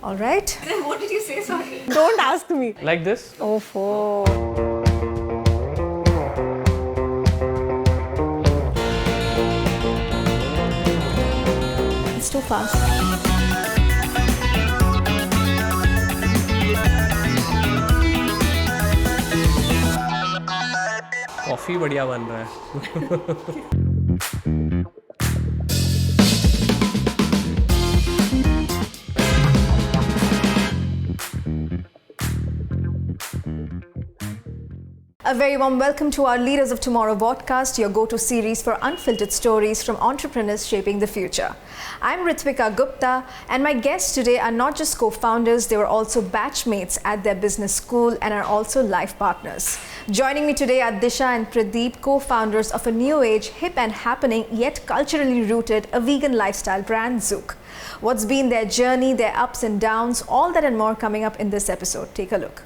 All right. Then what did you say, sorry? Don't ask me. Like this? Oh. It's too fast. Coffee बढ़िया बन रहा है. A very warm welcome to our Leaders of Tomorrow Vodcast, your go-to series for unfiltered stories from entrepreneurs shaping the future. I'm Ritwika Gupta, and my guests today are not just co-founders, they were also batchmates at their business school and are also life partners. Joining me today are Disha and Pradeep, co-founders of a new age, hip and happening, yet culturally rooted, a vegan lifestyle brand, Zouk. What's been their journey, their ups and downs, all that and more coming up in this episode. Take a look.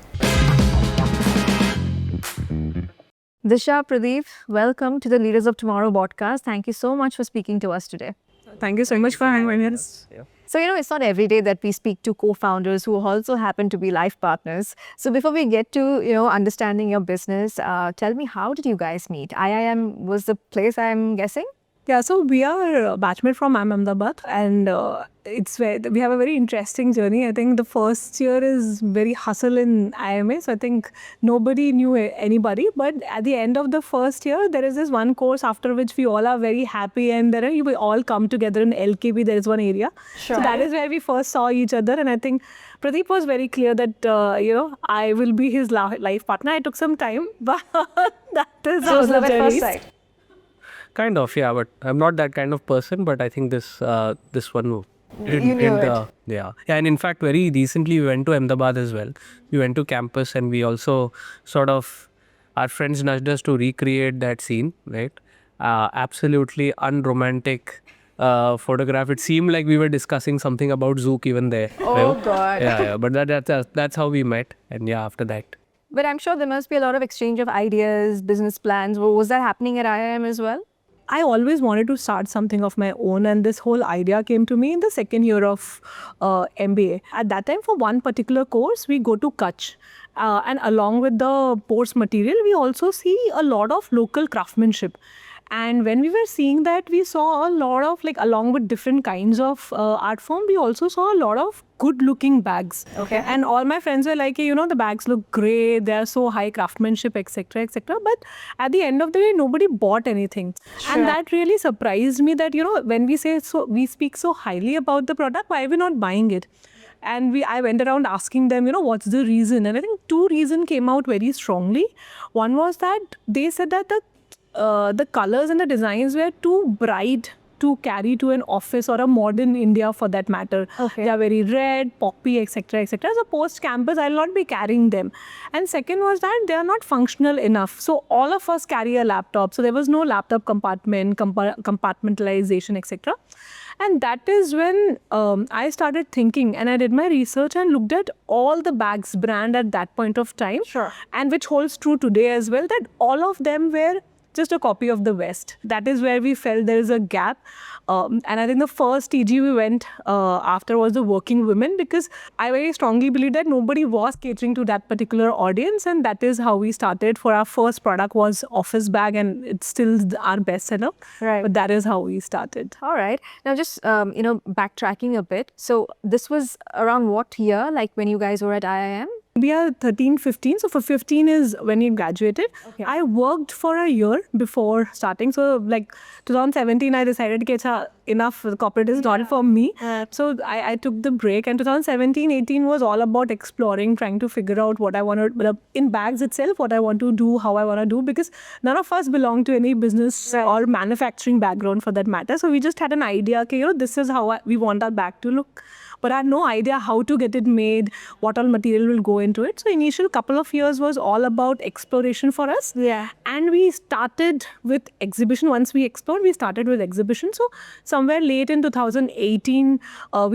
Disha, Pradeep, welcome to the Leaders of Tomorrow podcast. Thank you so much for speaking to us today. Thank you so much for having us. So, it's not every day that we speak to co-founders who also happen to be life partners. So before we get to, understanding your business, tell me, how did you guys meet? IIM was the place, I'm guessing? Yeah, so we are batchmate from Ahmedabad, and we have a very interesting journey. I think the first year is very hustle in IMA, so I think nobody knew anybody. But at the end of the first year, there is this one course after which we all are very happy, and we all come together in LKB. There is one area, Sure. So that is where we first saw each other. And I think Pradeep was very clear that I will be his life partner. I took some time, but that is So it was how love the at journey first is. sight. Kind of, yeah, but I'm not that kind of person, but I think this one You knew it. Yeah, and in fact very recently we went to Ahmedabad as well. We went to campus, and we also our friends nudged us to recreate that scene, right? Absolutely unromantic photograph. It seemed like we were discussing something about Zouk even there. Oh, God. Yeah, but that's how we met, and yeah, after that. But I'm sure there must be a lot of exchange of ideas, business plans. Was that happening at IIM as well? I always wanted to start something of my own, and this whole idea came to me in the second year of MBA. At that time, for one particular course, we go to Kutch. And along with the course material, we also see a lot of local craftsmanship. And when we were seeing that, we saw a lot of, along with different kinds of art form, we also saw a lot of good-looking bags. Okay. And all my friends were like, the bags look great, they are so high craftsmanship, etc., etc. But at the end of the day, nobody bought anything. Sure. And that really surprised me that, when we speak so highly about the product, why are we not buying it? And I went around asking them, what's the reason? And I think two reasons came out very strongly. One was that they said that the colors and the designs were too bright to carry to an office or a modern India for that matter. Okay. They are very red, poppy, etc., etc. So post-campus, I'll not be carrying them. And second was that they are not functional enough. So all of us carry a laptop. So there was no laptop compartment, compartmentalization, etc. And that is when I started thinking, and I did my research and looked at all the bags brand at that point of time. Sure. And which holds true today as well, that all of them were just a copy of the West. That is where we felt there is a gap. And I think the first TG we went after was the working women, because I very strongly believe that nobody was catering to that particular audience, and that is how we started. For our first product was office bag, and it's still our best seller. Right. But that is how we started. All right. Now, just, backtracking a bit. So this was around what year, like when you guys were at IIM? We are 13, 15. So for 15 is when we graduated. Okay. I worked for a year before starting. So 2017, I decided, enough, the corporate is not for me. So I took the break. And 2017, 18 was all about exploring, trying to figure out what I want to, in bags itself, what I want to do, how I want to do. Because none of us belong to any business or manufacturing background for that matter. So we just had an idea, okay, this is how we want our bag to look. But I had no idea how to get it made, what all material will go into it. So initial couple of years was all about exploration for us. Yeah. And we started with exhibition. Once we explored, we started with exhibition. So somewhere late in 2018,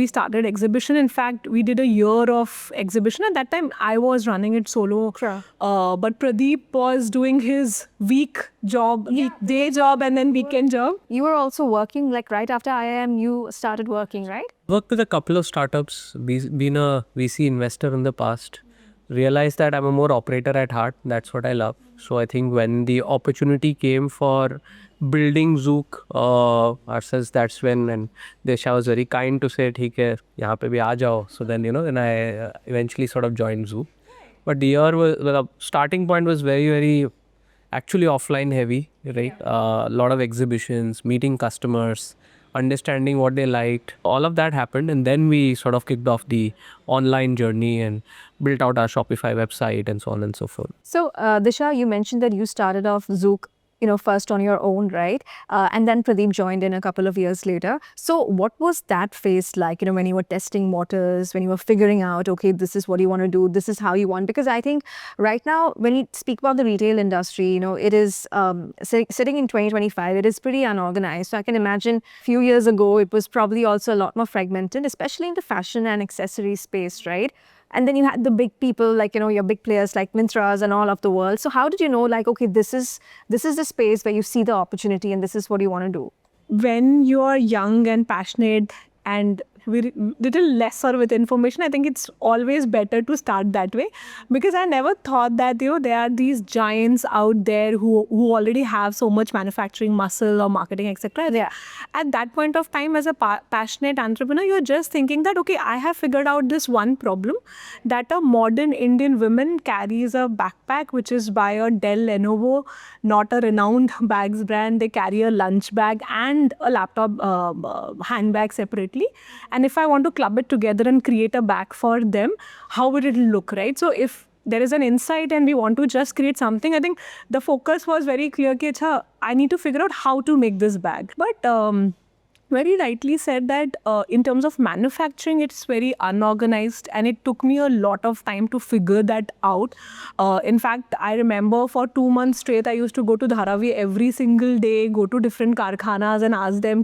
we started exhibition. In fact, we did a year of exhibition. At that time, I was running it solo. Sure. But Pradeep was doing his day job and then weekend job. You were also working, like right after IIM, you started working, right? Worked with a couple of startups, been a VC investor in the past. Realized that I'm a more operator at heart. That's what I love. So I think when the opportunity came for building Zouk ourselves, that's when, and Disha was very kind to say, "ठीक है, यहाँ पे भी आ जाओ." So then, then I eventually sort of joined Zouk. But the year was, the starting point was very, very actually offline heavy, right? A lot of exhibitions, meeting customers, understanding what they liked. All of that happened, and then we sort of kicked off the online journey and built out our Shopify website and so on and so forth. So, Disha, you mentioned that you started off Zouk, first on your own, right? And then Pradeep joined in a couple of years later. So what was that phase like, when you were testing waters, when you were figuring out, okay, this is what you want to do, this is how you want? Because I think right now, when you speak about the retail industry, it is sitting in 2025, it is pretty unorganized. So I can imagine a few years ago, it was probably also a lot more fragmented, especially in the fashion and accessory space, right? And then you had the big people like, your big players like Mintras and all of the world. So how did you know, like, okay, this is the space where you see the opportunity and this is what you want to do? When you are young and passionate and little lesser with information, I think it's always better to start that way, because I never thought that there are these giants out there who already have so much manufacturing muscle or marketing, etc. Yeah. At that point of time, as a passionate entrepreneur, you're just thinking that, okay, I have figured out this one problem, that a modern Indian woman carries a backpack which is by a Dell Lenovo, not a renowned bags brand. They carry a lunch bag and a laptop handbag separately. And if I want to club it together and create a bag for them, how would it look, right? So if there is an insight and we want to just create something, I think the focus was very clear that I need to figure out how to make this bag. But very rightly said that in terms of manufacturing, it's very unorganized, and it took me a lot of time to figure that out. In fact, I remember for 2 months straight, I used to go to Dharavi every single day, go to different karkhanas and ask them,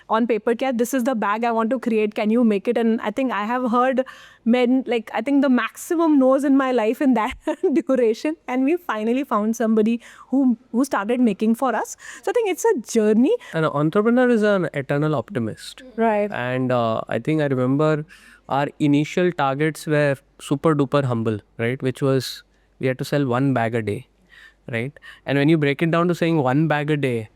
on paper, this is the bag I want to create, can you make it? And I think I have heard men, like, I think the maximum no's in my life in that duration. And we finally found somebody who started making for us. So I think it's a journey. An entrepreneur is an eternal optimist. Right. And I think I remember our initial targets were super duper humble, right? Which was, we had to sell 1 bag a day, right? And when you break it down to saying 1 bag a day,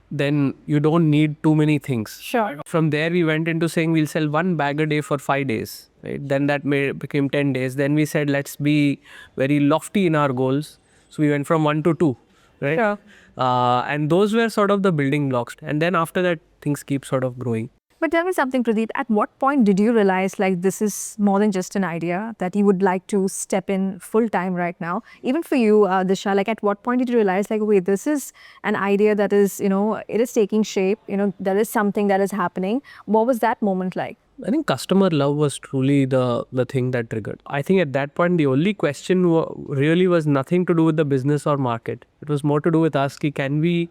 then you don't need too many things. Sure. From there, we went into saying we'll sell 1 bag a day for 5 days, right? Then that became 10 days. Then we said, let's be very lofty in our goals. So we went from 1 to 2, right? Sure. And those were sort of the building blocks. And then after that, things keep sort of growing. But tell me something, Pradeep, at what point did you realize like this is more than just an idea, that you would like to step in full time right now? Even for you, Disha, like at what point did you realize like, wait, this is an idea that is, it is taking shape, there is something that is happening. What was that moment like? I think customer love was truly the thing that triggered. I think at that point, the only question really was nothing to do with the business or market. It was more to do with us, can we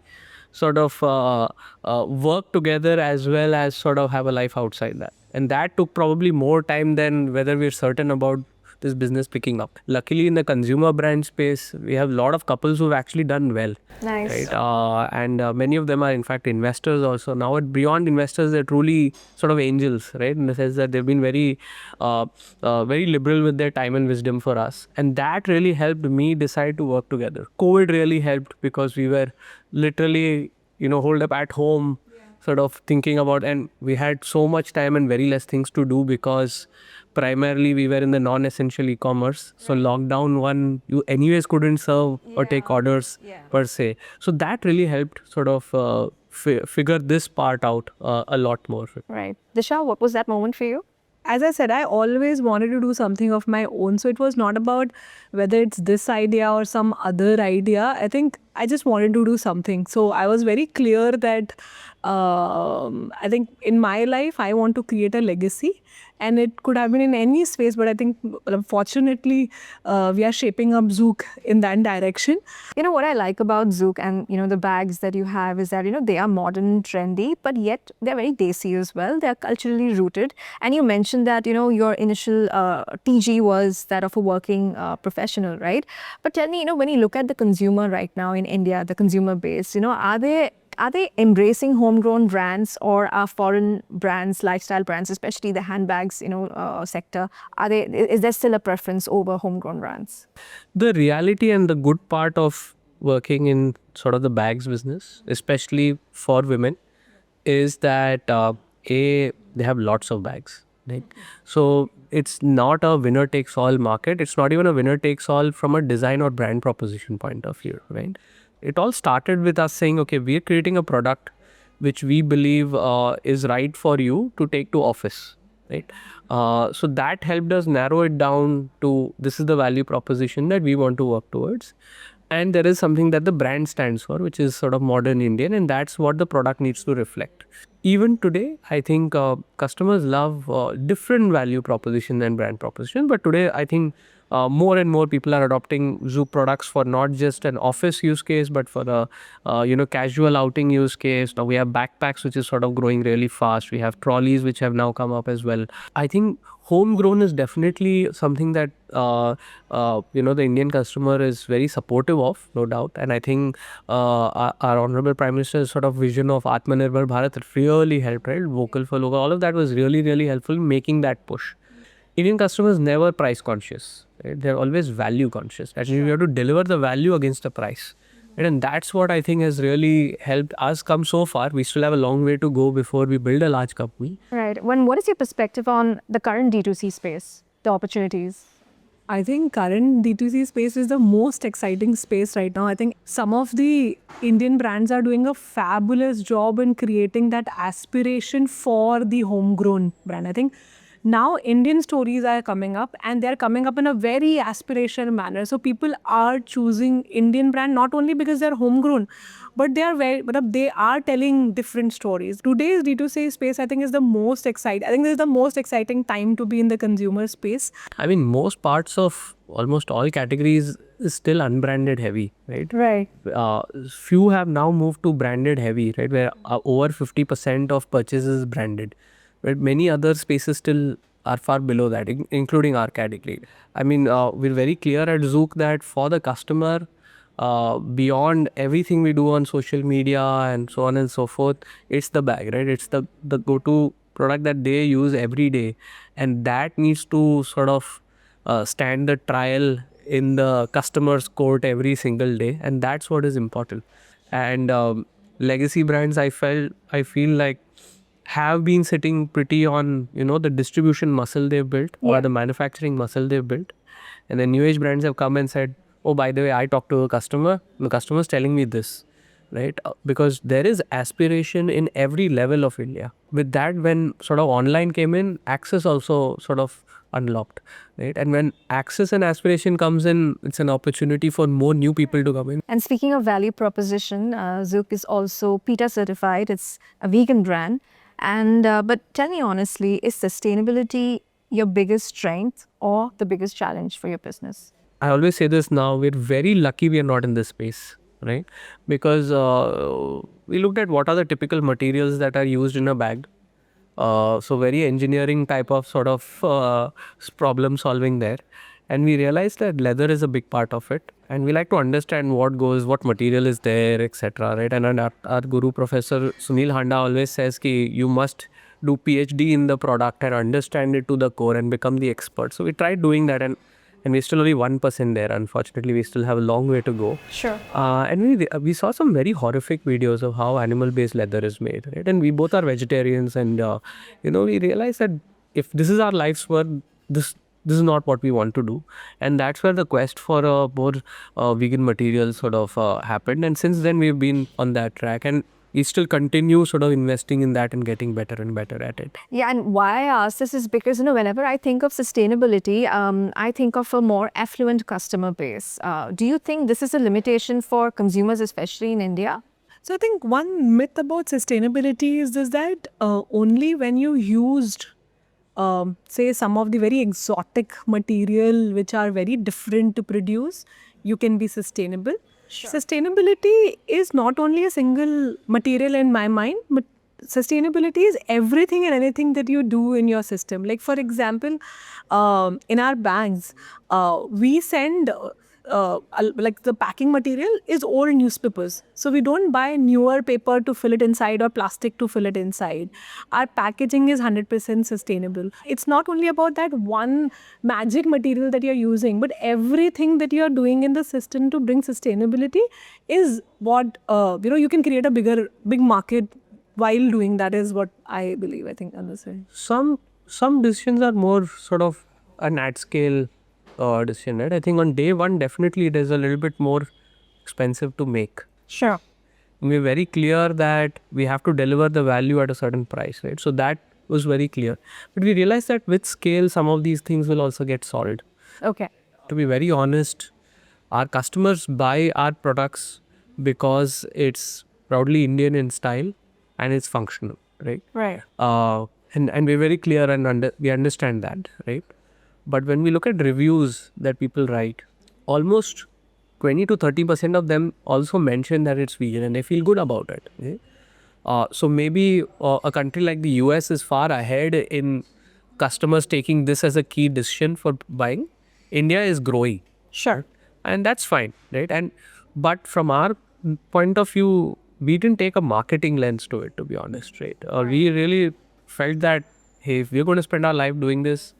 sort of work together as well as sort of have a life outside that. And that took probably more time than whether we're certain about this business picking up. Luckily, in the consumer brand space, we have a lot of couples who've actually done well. Nice. Right? And many of them are in fact investors also. Now, beyond investors, they're truly sort of angels, right? In the sense that they've been very liberal with their time and wisdom for us. And that really helped me decide to work together. COVID really helped because we were literally, holed up at home, sort of thinking about, and we had so much time and very less things to do because primarily we were in the non-essential e-commerce. So lockdown one, you anyways couldn't serve or take orders per se. So that really helped sort of figure this part out a lot more. Right. Disha, what was that moment for you? As I said, I always wanted to do something of my own. So it was not about whether it's this idea or some other idea. I think I just wanted to do something. So I was very clear that I think in my life, I want to create a legacy. And it could have been in any space, but I think fortunately, we are shaping up Zouk in that direction. You know, what I like about Zouk and, the bags that you have is that, they are modern, trendy, but yet they're very desi as well. They're culturally rooted. And you mentioned that, your initial TG was that of a working professional, right? But tell me, when you look at the consumer right now in India, the consumer base, are they embracing homegrown brands, or are foreign brands, lifestyle brands, especially the handbags, sector, is there still a preference over homegrown brands? The reality and the good part of working in sort of the bags business, especially for women, is that they have lots of bags, right? So it's not a winner takes all market. It's not even a winner takes all from a design or brand proposition point of view, right? It all started with us saying, okay, we are creating a product which we believe is right for you to take to office, right? So that helped us narrow it down to this is the value proposition that we want to work towards. And there is something that the brand stands for, which is sort of modern Indian, and that's what the product needs to reflect. Even today, I think customers love different value proposition and brand proposition. But today, I think more and more people are adopting Zouk products for not just an office use case, but for the casual outing use case. Now we have backpacks, which is sort of growing really fast. We have trolleys, which have now come up as well. I think homegrown is definitely something that the Indian customer is very supportive of, no doubt. And I think our honorable Prime Minister's sort of vision of Atmanirbhar Bharat really helped, right? Vocal for local, all of that was really, really helpful in making that push. Indian customers never price conscious, right? They're always value conscious. Actually, we have to deliver the value against the price. Right? And that's what I think has really helped us come so far. We still have a long way to go before we build a large company. Right. What is your perspective on the current D2C space, the opportunities? I think current D2C space is the most exciting space right now. I think some of the Indian brands are doing a fabulous job in creating that aspiration for the homegrown brand. I think now Indian stories are coming up, and they're coming up in a very aspirational manner. So people are choosing Indian brand not only because they're homegrown, but they are telling different stories. Today's D2C space, I think, is the most exciting. I think this is the most exciting time to be in the consumer space. I mean, most parts of almost all categories is still unbranded heavy, right? Right. Few have now moved to branded heavy, right? Where over 50% of purchases is branded. But many other spaces still are far below that, including our category. I mean, we're very clear at Zouk that for the customer, beyond everything we do on social media and so on and so forth, it's the bag, right? It's the go-to product that they use every day. And that needs to sort of stand the trial in the customer's court every single day. And that's what is important. And legacy brands, I feel like have been sitting pretty on, the distribution muscle they've built or the manufacturing muscle they've built. And the new age brands have come and said, oh, by the way, I talked to a customer, the customer's telling me this, right? Because there is aspiration in every level of India. With that, when sort of online came in, access also sort of unlocked, right? And when access and aspiration comes in, it's an opportunity for more new people to come in. And speaking of value proposition, Zouk is also PETA certified. It's a vegan brand. And but tell me honestly, is sustainability your biggest strength or the biggest challenge for your business? I always say this now, we're very lucky we are not in this space, right? Because we looked at what are the typical materials that are used in a bag. So very engineering type of sort of problem solving there. And we realized that leather is a big part of it. And we like to understand what material is there, etc. Right? And our guru, Professor Sunil Handa, always says ki you must do PhD in the product and understand it to the core and become the expert. So we tried doing that, and we're still only 1% there. Unfortunately, we still have a long way to go. Sure. And we saw some very horrific videos of how animal-based leather is made, right? And we both are vegetarians, and we realized that if this is our life's work, this is not what we want to do. And that's where the quest for more vegan material sort of happened. And since then, we've been on that track. And we still continue sort of investing in that and getting better and better at it. Yeah, and why I ask this is because, whenever I think of sustainability, I think of a more affluent customer base. Do you think this is a limitation for consumers, especially in India? So I think one myth about sustainability is this, that only when you used say some of the very exotic material which are very different to produce, you can be sustainable. Sustainability is not only a single material in my mind, but sustainability is everything and anything that you do in your system. Like for example, in our bags, we send like the packing material is old newspapers. So we don't buy newer paper to fill it inside or plastic to fill it inside. Our packaging is 100% sustainable. It's not only about that one magic material that you're using, but everything that you're doing in the system to bring sustainability is what, you can create a big market while doing that, is what I believe, I think, understand. Some decisions are more sort of an at scale decision, right? I think on day one, definitely it is a little bit more expensive to make. Sure. We're very clear that we have to deliver the value at a certain price, right? So that was very clear. But we realized that with scale, some of these things will also get solved. Okay. To be very honest, our customers buy our products because it's proudly Indian in style and it's functional, right? Right. And we're very clear and we understand that, right? But when we look at reviews that people write, almost 20 to 30% of them also mention that it's vegan and they feel good about it. Okay? So maybe a country like the US is far ahead in customers taking this as a key decision for buying. India is growing. Sure. And that's fine, right? But from our point of view, we didn't take a marketing lens to it, to be honest, right? We really felt that, hey, if we're going to spend our life doing this,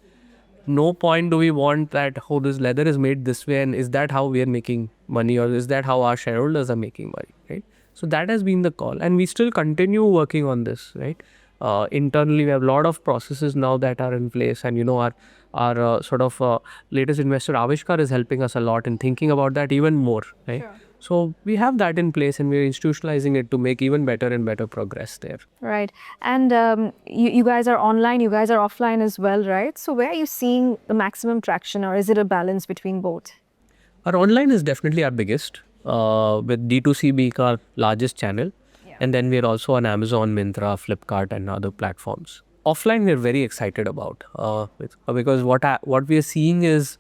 no point do we want that, oh, this leather is made this way and is that how we are making money, or is that how our shareholders are making money, right? So that has been the call, and we still continue working on this, right? Internally, we have a lot of processes now that are in place, and our sort of latest investor Avishkar is helping us a lot in thinking about that even more, right? Sure. So we have that in place and we're institutionalizing it to make even better and better progress there. Right. And you guys are online, you guys are offline as well, right? So where are you seeing the maximum traction, or is it a balance between both? Our online is definitely our biggest, with D2C being our largest channel. Yeah. And then we're also on Amazon, Myntra, Flipkart and other platforms. Offline, we're very excited about because what we are seeing is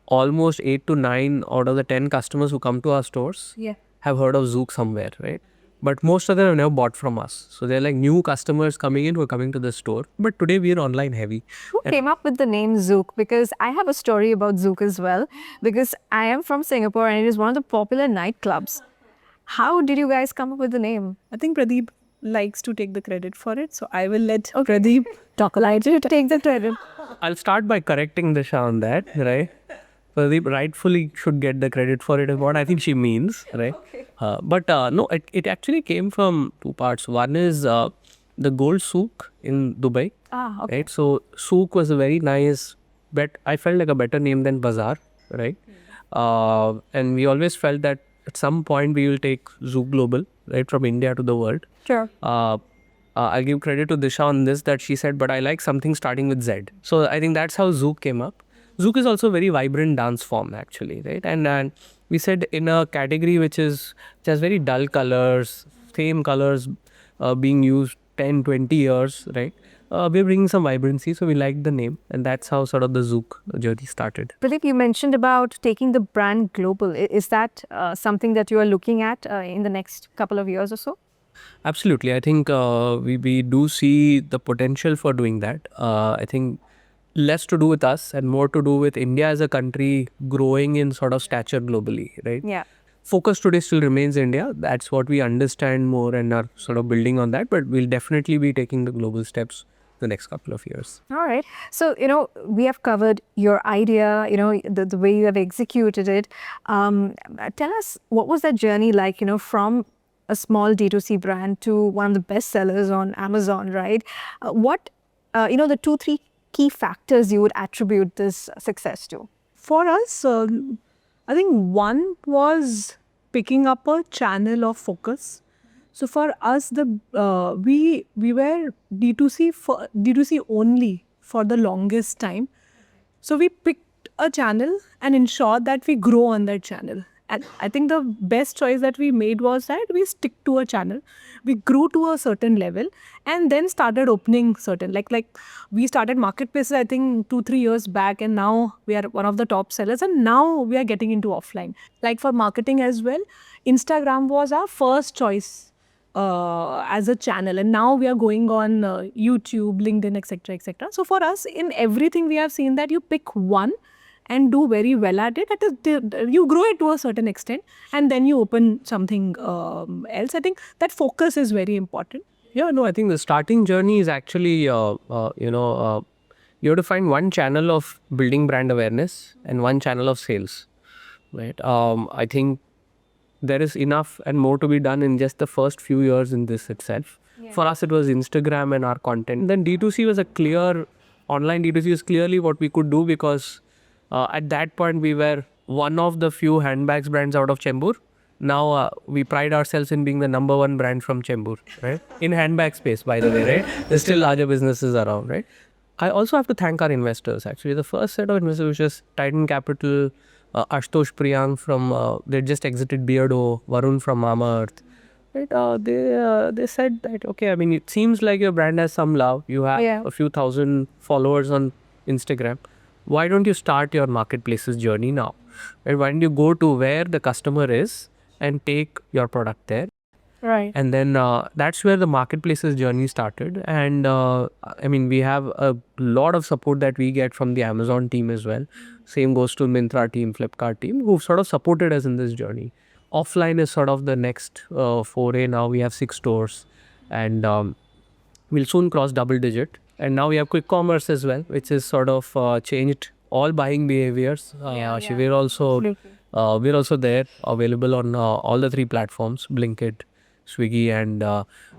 almost 8 to 9 out of the 10 customers who come to our stores have heard of Zouk somewhere, right? But most of them have never bought from us. So they're like new customers coming in who are coming to the store. But today we are online heavy. Who came up with the name Zouk? Because I have a story about Zouk as well. Because I am from Singapore and it is one of the popular nightclubs. How did you guys come up with the name? I think Pradeep likes to take the credit for it, so I will let Pradeep Talk alike to take the credit. I'll start by correcting Disha on that, right? Pradeep rightfully should get the credit for it, is what I think she means, right? Okay. But no, it actually came from two parts. One is the gold souk in Dubai. Ah, okay. Right? So souk was a very nice, but I felt like a better name than bazaar, right? And we always felt that at some point we will take Zouk global, right, from India to the world. Sure. I'll give credit to Disha on this, that she said, but I like something starting with Z. So I think that's how Zouk came up. Zouk is also a very vibrant dance form actually, right? And we said in a category which has very dull colors, same colors being used 10, 20 years, right? We're bringing some vibrancy, so we liked the name, and that's how sort of the Zouk journey started. Pradeep, you mentioned about taking the brand global. Is that something that you are looking at in the next couple of years or so? Absolutely. I think we do see the potential for doing that. I think less to do with us and more to do with India as a country growing in sort of stature globally, right? Yeah. Focus today still remains India. That's what we understand more and are sort of building on that. But we'll definitely be taking the global steps the next couple of years. All right. So, we have covered your idea, the way you have executed it. Tell us, what was that journey like, from a small D2C brand to one of the best sellers on Amazon, right? What, the 2-3 key factors you would attribute this success to? For us, I think one was picking up a channel of focus. So for us, we were D2C only for the longest time. So we picked a channel and ensured that we grow on that channel. And I think the best choice that we made was that we stick to a channel. We grew to a certain level and then started opening certain like we started marketplaces I think 2-3 years back, and now we are one of the top sellers, and now we are getting into offline. Like for marketing as well, Instagram was our first choice as a channel, and now we are going on YouTube, LinkedIn, etc., etc. So for us, in everything we have seen that you pick one and do very well at it. You grow it to a certain extent, and then you open something else. I think that focus is very important. Yeah, no, I think the starting journey is actually, you have to find one channel of building brand awareness and one channel of sales, right? I think there is enough and more to be done in just the first few years in this itself. For us, it was Instagram and our content. Then D2C was online D2C was clearly what we could do, because at that point we were one of the few handbags brands out of Chembur. Now we pride ourselves in being the number one brand from Chembur, right? In handbag space, by the way, right? There's still larger businesses around, right? I also have to thank our investors. Actually, the first set of investors, which is Titan Capital, Ashutosh Priyank from, they just exited Beardo, Varun from Mamaearth. Right? They said that, okay, I mean, it seems like your brand has some love. You have a few thousand followers on Instagram. Why don't you start your marketplaces journey now? Right? Why don't you go to where the customer is and take your product there? Right. And then that's where the marketplaces journey started. And I mean, we have a lot of support that we get from the Amazon team as well. Same goes to Myntra team, Flipkart team, who've sort of supported us in this journey. Offline is sort of the next foray. Now we have 6 stores, and we'll soon cross double digit. And now we have quick commerce as well, which is sort of changed all buying behaviors. We're also there, available on all the 3 platforms: Blinkit, Swiggy, and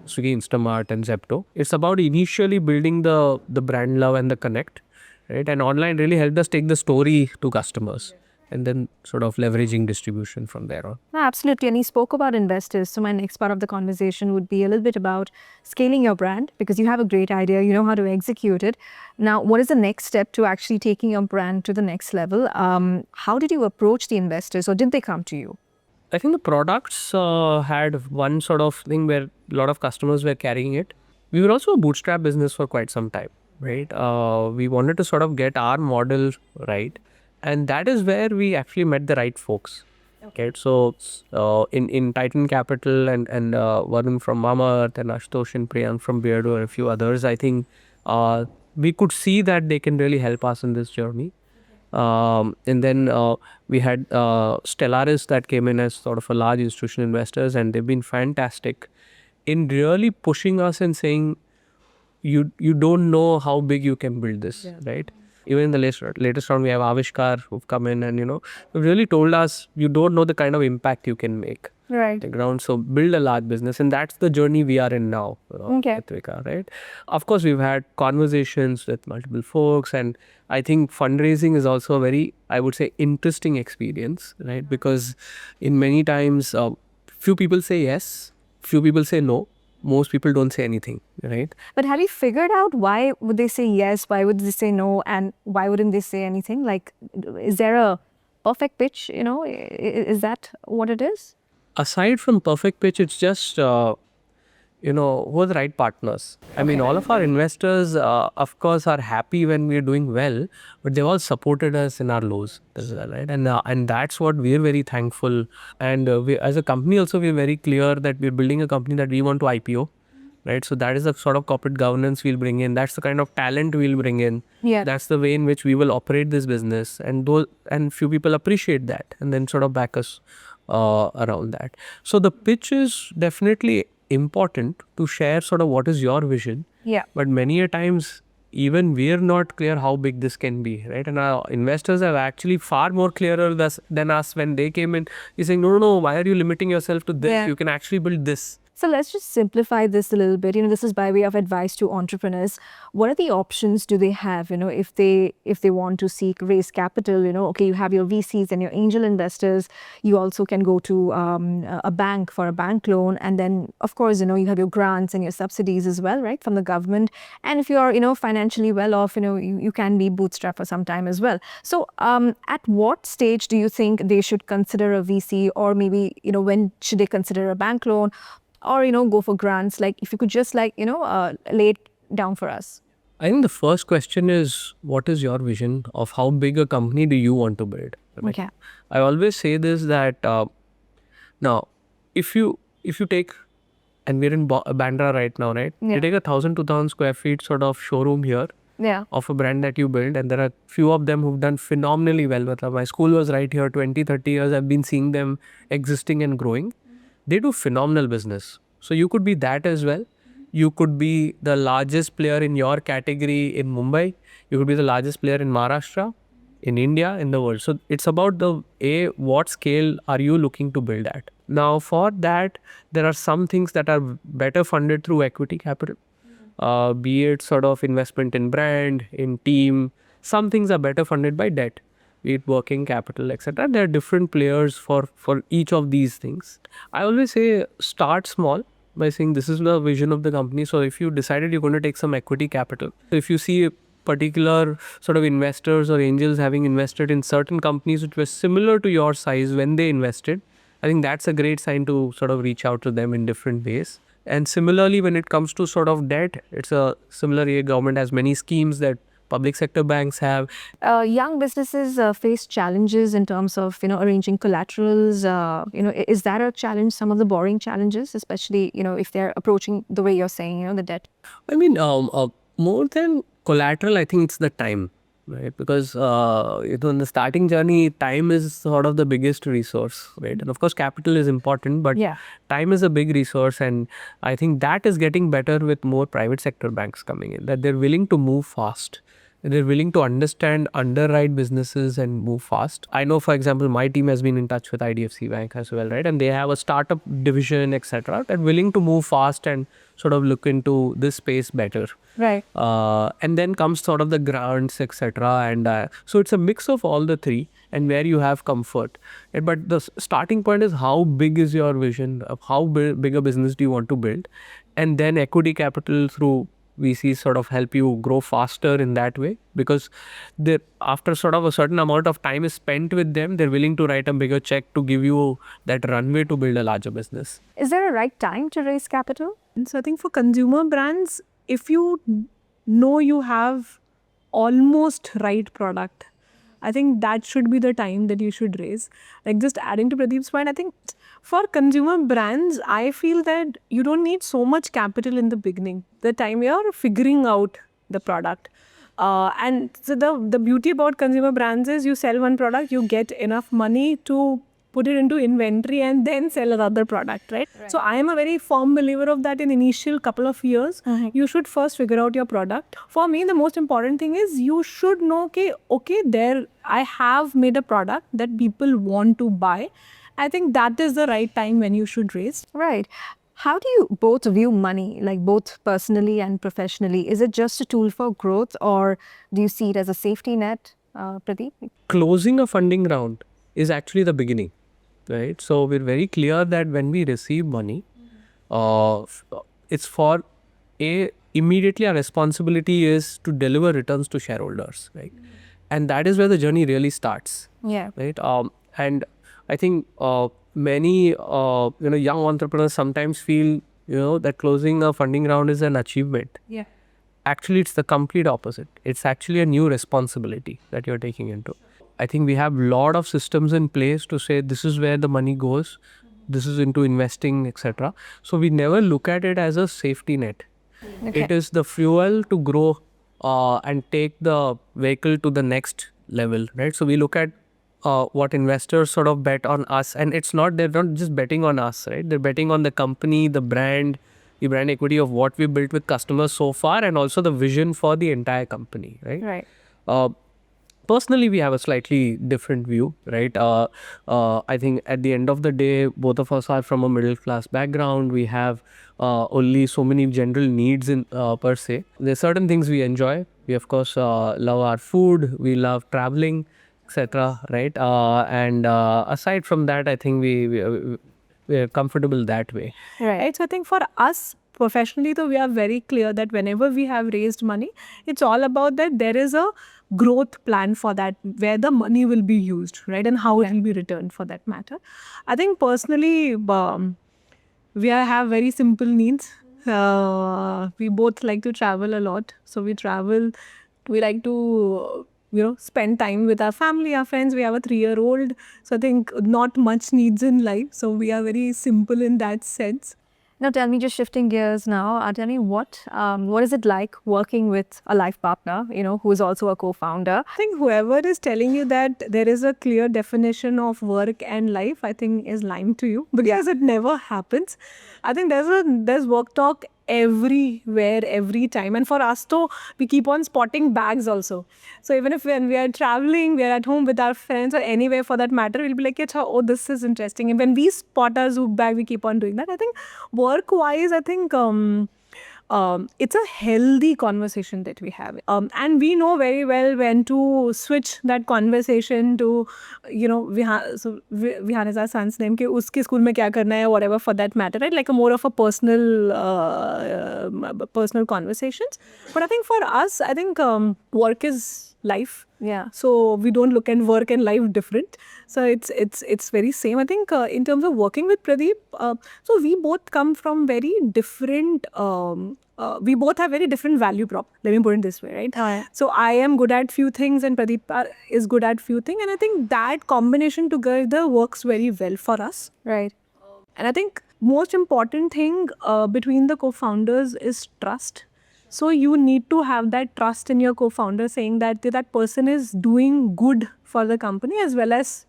Swiggy, Instamart, and Zepto. It's about initially building the brand love and the connect, right? And online really helped us take the story to customers, and then sort of leveraging distribution from there on. No, absolutely. And he spoke about investors. So my next part of the conversation would be a little bit about scaling your brand, because you have a great idea, you know how to execute it. Now, what is the next step to actually taking your brand to the next level? How did you approach the investors, or did they come to you? I think the products had one sort of thing where a lot of customers were carrying it. We were also a bootstrap business for quite some time, right? We wanted to sort of get our model right. And that is where we actually met the right folks. Okay. So in Titan Capital and Varun from Mamaearth and Ashutosh and Priyank from Beardo and a few others, I think we could see that they can really help us in this journey. And then we had Stellaris that came in as sort of a large institutional investors, and they've been fantastic in really pushing us and saying, you don't know how big you can build this, right? Even in the latest round, we have Avishkar who've come in and, really told us, you don't know the kind of impact you can make. Right. The ground. So build a large business, and that's the journey we are in now. Ritwika, right? Of course, we've had conversations with multiple folks, and I think fundraising is also a very, I would say, interesting experience, right? Because in many times, few people say yes, few people say no. Most people don't say anything, right? But have you figured out why would they say yes, why would they say no, and why wouldn't they say anything? Like, is there a perfect pitch, is that what it is? Aside from perfect pitch, it's just, who are the right partners. I mean, all of our investors, of course, are happy when we're doing well, but they've all supported us in our lows as well, right? And that's what we're very thankful. And we, as a company also, we're very clear that we're building a company that we want to IPO, right? So that is the sort of corporate governance we'll bring in. That's the kind of talent we'll bring in. Yeah. That's the way in which we will operate this business. And few people appreciate that and then sort of back us around that. So the pitch is definitely important to share sort of what is your vision. Yeah. But many a times, even we're not clear how big this can be, right? And our investors are actually far more clearer than us when they came in. He's saying, no, why are you limiting yourself to this? Yeah. You can actually build this. So let's just simplify this a little bit. This is by way of advice to entrepreneurs. What are the options do they have? If they want to raise capital. Okay, you have your VCs and your angel investors. You also can go to a bank for a bank loan, and then of course you have your grants and your subsidies as well, right, from the government. And if you are financially well off, you can be bootstrapped for some time as well. So at what stage do you think they should consider a VC, or maybe when should they consider a bank loan? Or go for grants? Like, if you could just lay it down for us. I think the first question is, what is your vision of how big a company do you want to build? Right? Okay. I always say this, that now if you take, and we're in Bandra right now, right? Yeah. You take 1,000, 2,000 square feet sort of showroom here. Yeah. Of a brand that you build, and there are few of them who've done phenomenally well. My school was right here, 20, 30 years. I've been seeing them existing and growing. They do phenomenal business. So you could be that as well. You could be the largest player in your category in Mumbai. You could be the largest player in Maharashtra, in India, in the world. So it's about what scale are you looking to build at? Now for that, there are some things that are better funded through equity capital. Be it sort of investment in brand, in team. Some things are better funded by debt, be it working capital, etc. There are different players for each of these things. I always say start small by saying this is the vision of the company. So if you decided you're going to take some equity capital, if you see particular sort of investors or angels having invested in certain companies which were similar to your size when they invested, I think that's a great sign to sort of reach out to them in different ways. And similarly, when it comes to sort of debt, it's a similar government has many schemes that public sector banks have. Young businesses face challenges in terms of arranging collaterals. Is that a challenge? Some of the borrowing challenges, especially if they're approaching the way you're saying the debt. I mean, more than collateral, I think it's the time. Right, because in the starting journey, time is sort of the biggest resource, right? And of course, capital is important, but time is a big resource, and I think that is getting better with more private sector banks coming in. That they're willing to move fast, and they're willing to understand, underwrite businesses, and move fast. I know, for example, my team has been in touch with IDFC Bank as well, right? And they have a startup division, etc. They're willing to move fast and sort of look into this space better. Right. And then comes sort of the grants, etc. And so it's a mix of all the three, and where you have comfort. But the starting point is, how big is your vision of how big a business do you want to build? And then equity capital through VCs sort of help you grow faster in that way, because after sort of a certain amount of time is spent with them, they're willing to write a bigger check to give you that runway to build a larger business. Is there a right time to raise capital? So I think for consumer brands, if you know you have almost right product, I think that should be the time that you should raise. Like, just adding to Pradeep's point, I think for consumer brands, I feel that you don't need so much capital in the beginning. The time you're figuring out the product. And so the beauty about consumer brands is you sell one product, you get enough money to put it into inventory and then sell another product, right? So I am a very firm believer of that. In initial couple of years, you should first figure out your product. For me, the most important thing is you should know, okay, there I have made a product that people want to buy. I think that is the right time when you should raise. Right. How do you both view money, like both personally and professionally? Is it just a tool for growth, or do you see it as a safety net, Pradeep? Closing a funding round is actually the beginning. Right, so we're very clear that when we receive money, it's for immediately our responsibility is to deliver returns to shareholders, right? And that is where the journey really starts. Yeah. Right. And I think many young entrepreneurs sometimes feel that closing a funding round is an achievement. Yeah. Actually, it's the complete opposite. It's actually a new responsibility that you're taking into. I think we have a lot of systems in place to say this is where the money goes, this is into investing, etc. So we never look at it as a safety net. Okay. It is the fuel to grow and take the vehicle to the next level, right? So we look at what investors sort of bet on us, and they're not just betting on us, right? They're betting on the company, the brand equity of what we built with customers so far, and also the vision for the entire company, right? Right. Personally, we have a slightly different view, right? I think at the end of the day, both of us are from a middle class background. We have only so many general needs in per se. There's certain things we enjoy. We of course love our food. We love traveling, etc. Right? And aside from that, I think we're comfortable that way. Right. So I think for us professionally, though, we are very clear that whenever we have raised money, it's all about that there is a growth plan for that, where the money will be used, right, and how it will be returned for that matter. I think personally, have very simple needs. We both like to travel a lot, so we travel. We like to spend time with our family, our friends. We have a 3-year-old, so I think not much needs in life. So we are very simple in that sense. Now tell me, just shifting gears now, tell me what is it like working with a life partner, who is also a co-founder? I think whoever is telling you that there is a clear definition of work and life, I think is lying to you, because it never happens. I think there's work talk everywhere, every time. And for us too, we keep on spotting bags also. So even if when we are traveling, we are at home with our friends or anywhere for that matter, we'll be like, oh, this is interesting. And when we spot our Zouk bag, we keep on doing that. I think work-wise, I think it's a healthy conversation that we have. And we know very well when to switch that conversation to, Vihan is our son's name, कि उसके school में क्या करना है, whatever for that matter, right? Like a more of a personal conversations. But I think for us, I think work is life. Yeah. So we don't look at work and life different. So it's very same. I think in terms of working with Pradeep, so we both come from very different. We both have very different value prop. Let me put it this way, right? Oh, yeah. So I am good at few things, and Pradeep is good at few things, and I think that combination together works very well for us. Right. And I think most important thing between the co-founders is trust. So you need to have that trust in your co-founder, saying that that person is doing good for the company as well as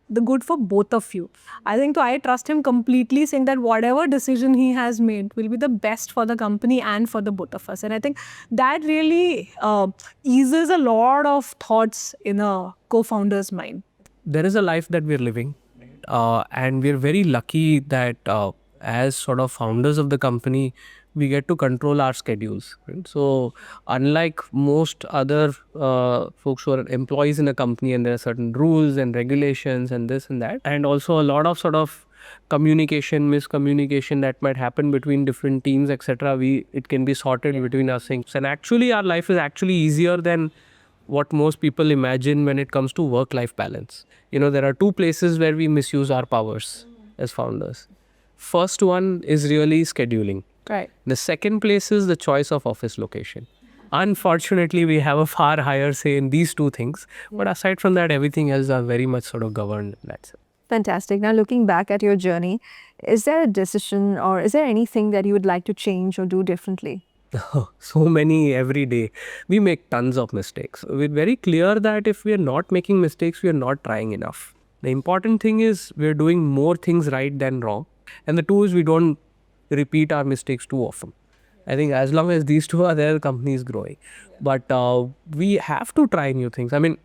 the good for both of you. I think so I trust him completely, saying that whatever decision he has made will be the best for the company and for the both of us. And I think that really eases a lot of thoughts in a co-founder's mind. There is a life that we're living, and we're very lucky that as sort of founders of the company, we get to control our schedules, right? So unlike most other folks who are employees in a company, and there are certain rules and regulations and this and that, and also a lot of sort of miscommunication that might happen between different teams, etc. It can be sorted between us things. And actually our life is actually easier than what most people imagine when it comes to work-life balance. There are two places where we misuse our powers as founders. First one is really scheduling. Right. The second place is the choice of office location. Unfortunately, we have a far higher say in these two things. But aside from that, everything else are very much sort of governed. That's it. Fantastic. Now, looking back at your journey, is there a decision or is there anything that you would like to change or do differently? So many every day. We make tons of mistakes. We're very clear that if we are not making mistakes, we are not trying enough. The important thing is we're doing more things right than wrong. And the two is we don't repeat our mistakes too often. I think as long as these two are there, the company is growing. But we have to try new things. I mean,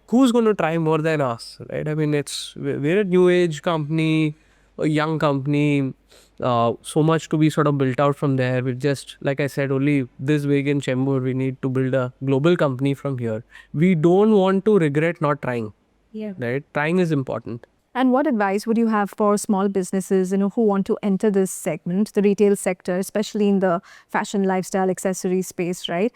who's going to try more than us, right? I mean, we're a new age company, a young company, so much to be sort of built out from there. We're just, like I said, only this big in Chembur. We need to build a global company from here. We don't want to regret not trying. Right? Trying is important. And what advice would you have for small businesses, who want to enter this segment, the retail sector, especially in the fashion, lifestyle, accessory space, right?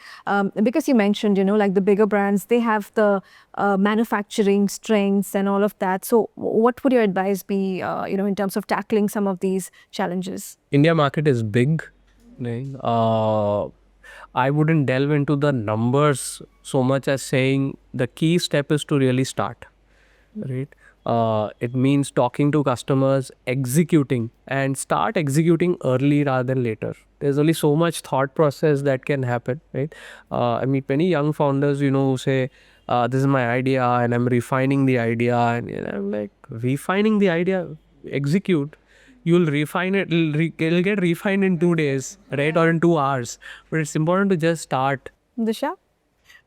Because you mentioned, like the bigger brands, they have the manufacturing strengths and all of that. So what would your advice be, in terms of tackling some of these challenges? India market is big. Right? I wouldn't delve into the numbers so much as saying the key step is to really start, right? It means talking to customers, executing, and start executing early rather than later. There's only so much thought process that can happen, right? I meet many young founders, who say, this is my idea and I'm refining the idea. And I'm like, refining the idea, execute. You'll refine it, it'll get refined in 2 days, right? Or in 2 hours. But it's important to just start. Disha?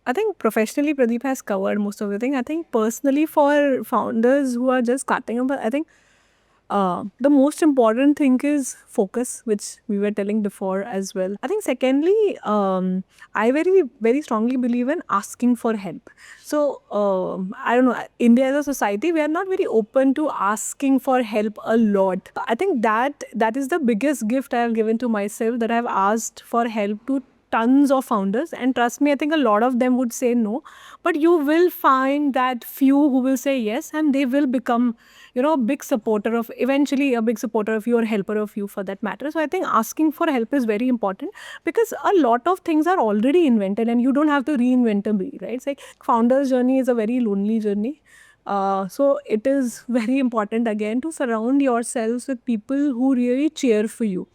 I think professionally, Pradeep has covered most of the thing. I think personally, for founders who are just starting up, I think the most important thing is focus, which we were telling before as well. I think secondly, I very strongly believe in asking for help. So I don't know, India as a society, we are not very open to asking for help a lot. I think that is the biggest gift I have given to myself, that I have asked for help to tons of founders, and trust me, I think a lot of them would say no, but you will find that few who will say yes, and they will become, a big supporter of, eventually a big supporter of you or helper of you for that matter. So I think asking for help is very important, because a lot of things are already invented and you don't have to reinvent a wheel, right? It's like founder's journey is a very lonely journey. So it is very important again to surround yourselves with people who really cheer for you.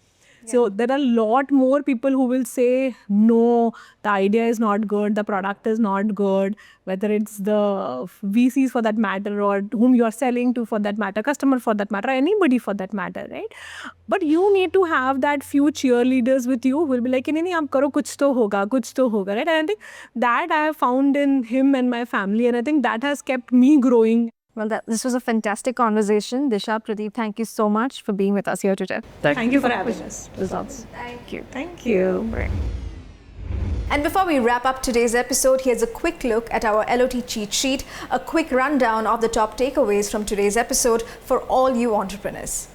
So there are a lot more people who will say, no, the idea is not good, the product is not good, whether it's the VCs for that matter, or whom you are selling to for that matter, customer for that matter, anybody for that matter, right? But you need to have that few cheerleaders with you who will be like, nahi, nahi, aap karo, kuch to hoga, right? And I think that I have found in him and my family, and I think that has kept me growing. Well, this was a fantastic conversation. Disha, Pradeep, thank you so much for being with us here today. Thank you for having us. Results. Thank you. Thank you. And before we wrap up today's episode, here's a quick look at our LOT cheat sheet, a quick rundown of the top takeaways from today's episode for all you entrepreneurs.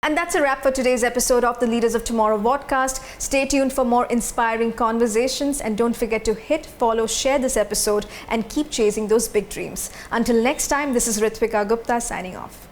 And that's a wrap for today's episode of the Leaders of Tomorrow Vodcast. Stay tuned for more inspiring conversations, and don't forget to hit follow, share this episode, and keep chasing those big dreams. Until next time, this is Ritwika Gupta signing off.